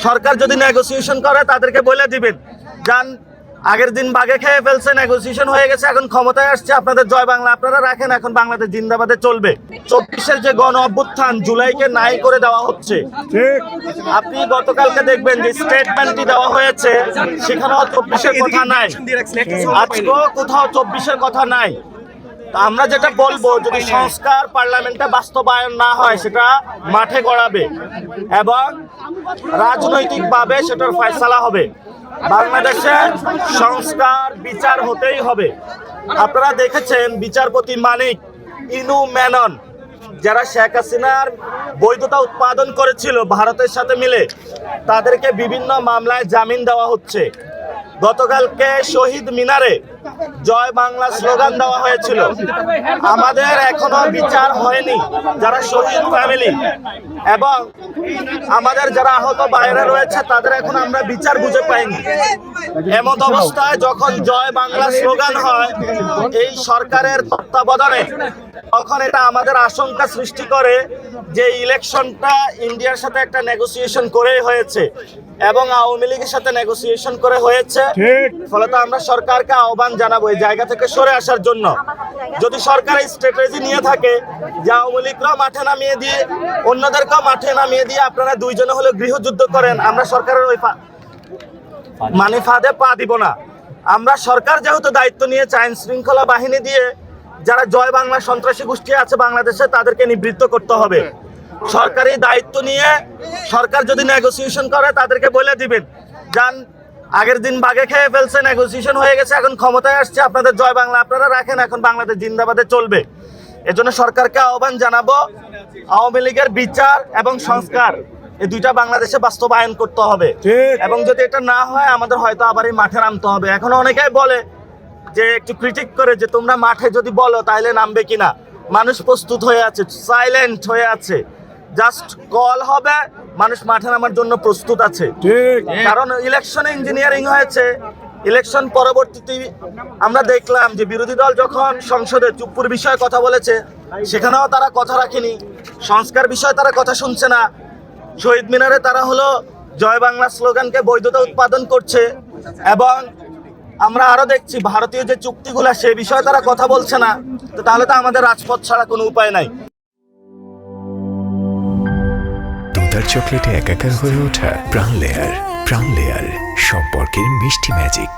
সরকার যদি নেগোসিয়েশন করে তাদেরকে বলে দিবেন, যান আগের দিন বাগে খেয়ে ফেলছে, নেগোসিয়েশন হয়ে গেছে, এখন ক্ষমতায় আসছে, আপনাদের জয় বাংলা আপনারা রাখেন, এখন বাংলাদেশ জিন্দাবাদে চলবে। 24-এর যে গণ অভ্যুত্থান জুলাইকে নাই করে দেওয়া হচ্ছে, আপনি গতকালকে দেখবেন যে স্টেটমেন্টটি দেওয়া হয়েছে, সেখানেও 24-এর কথা নাই, আজকেও কোথাও 24-এর কথা নাই। আমরা যেটা বলবো, যদি সংস্কার পার্লামেন্টে বাস্তবায়ন না হয় সেটা মাঠে গড়াবে এবং রাজনৈতিকভাবে সেটার ফয়সালা হবে। বাংলাদেশে সংস্কার বিচার হতেই হবে। আপনারা দেখেছেন বিচারপতি মানিক, ইনু মেনন, যারা শেখ হাসিনার বৈধতা উৎপাদন করেছিল ভারতের সাথে মিলে, তাদেরকে বিভিন্ন মামলায় জামিন দেওয়া হচ্ছে। গতকালকে শহীদ মিনারে জয় বাংলা স্লোগান দেওয়া হয়েছিল। আমাদের এখনো বিচার হয়নি যারা শহীদ ফ্যামিলি এবং আমাদের যারা আহত বাইরে রয়েছে, তাদের এখন আমরা বিচার বুঝে পাইনি। এমত অবস্থায় যখন জয় বাংলা স্লোগান হয় এই সরকারের তত্ত্বাবধানে, তখন এটা আমাদের আশঙ্কা সৃষ্টি করে যে ইলেকশনটা ইন্ডিয়ার সাথে একটা নেগোসিয়েশন করেই হয়েছে এবং আওয়ামী লীগের সাথে নেগোসিয়েশন করে হয়েছে। ফলে তো আমরা সরকারকে আহ্বান জানাবো এই জায়গা থেকে সরে আসার জন্য। যদি সরকার এই স্ট্র্যাটেজি নিয়ে থাকে যে আওয়ামী লীগরাও মাঠে নামিয়ে দিয়ে অন্যদেরকেও মাঠে নামিয়ে দিয়ে আপনারা দুইজনে হলে গৃহযুদ্ধ করেন, আমরা সরকারের ওই ফাঁদে পা দিব না। আমরা সরকার যেহেতু দায়িত্ব নিয়েছে আইন শৃঙ্খলা বাহিনী দিয়ে যারা জয় বাংলা সন্ত্রাসী গোষ্ঠী আছে বাংলাদেশে, তাদেরকে নিবৃত্ত করতে হবে। সরকারি দায়িত্ব নিয়ে সরকার যদি নেগোসিয়েশন করে তাদেরকে বলে দিবেন, যান আগের দিন বাগে খেয়ে ফেলছে, নেগোসিয়েশন হয়ে গেছে, এখন ক্ষমতায় আসছে, আপনাদের জয় বাংলা আপনারা রাখেন, এখন বাংলাদেশ জিন্দাবাদে চলবে। এজন্য সরকারকে আহ্বান জানাবো, আওয়ামী লীগের বিচার এবং সংস্কার এই দুইটা বাংলাদেশে বাস্তবায়ন করতে হবে এবং যদি এটা না হয় আমাদের হয়তো আবার এই মাঠে নামতে হবে। এখনো অনেকেই বলে যে একটু ক্রিটিক করে যে তোমরা মাঠে যদি বলো তাহলে নামবে কিনা। মানুষ প্রস্তুত হয়ে আছে, সাইলেন্ট হয়ে আছে, জাস্ট কল হবে, মানুষ মাঠে নামার জন্য প্রস্তুত আছে। কারণ ইলেকশনে ইঞ্জিনিয়ারিং হয়েছে। ইলেকশন পরবর্তীতে আমরা দেখলাম যে বিরোধী দল যখন সংসদে চুপ্পুর বিষয়ে কথা বলেছে, সেখানেও তারা কথা রাখেনি। সংস্কার বিষয়ে তারা কথা শুনছে না। শহীদ মিনারে তারা হলো জয় বাংলা স্লোগানকে বৈধতা উৎপাদন করছে এবং আমরা আরো দেখছি ভারতীয় যে চুক্তিগুলো সে বিষয়ে তারা কথা বলছে না। তো তাহলে তো আমাদের রাজপথ ছাড়া কোনো উপায় নাই। দুধার চকলেটে একাকার হয়ে ওঠা প্রাণ লেয়ার সম্পর্কের মিষ্টি ম্যাজিক।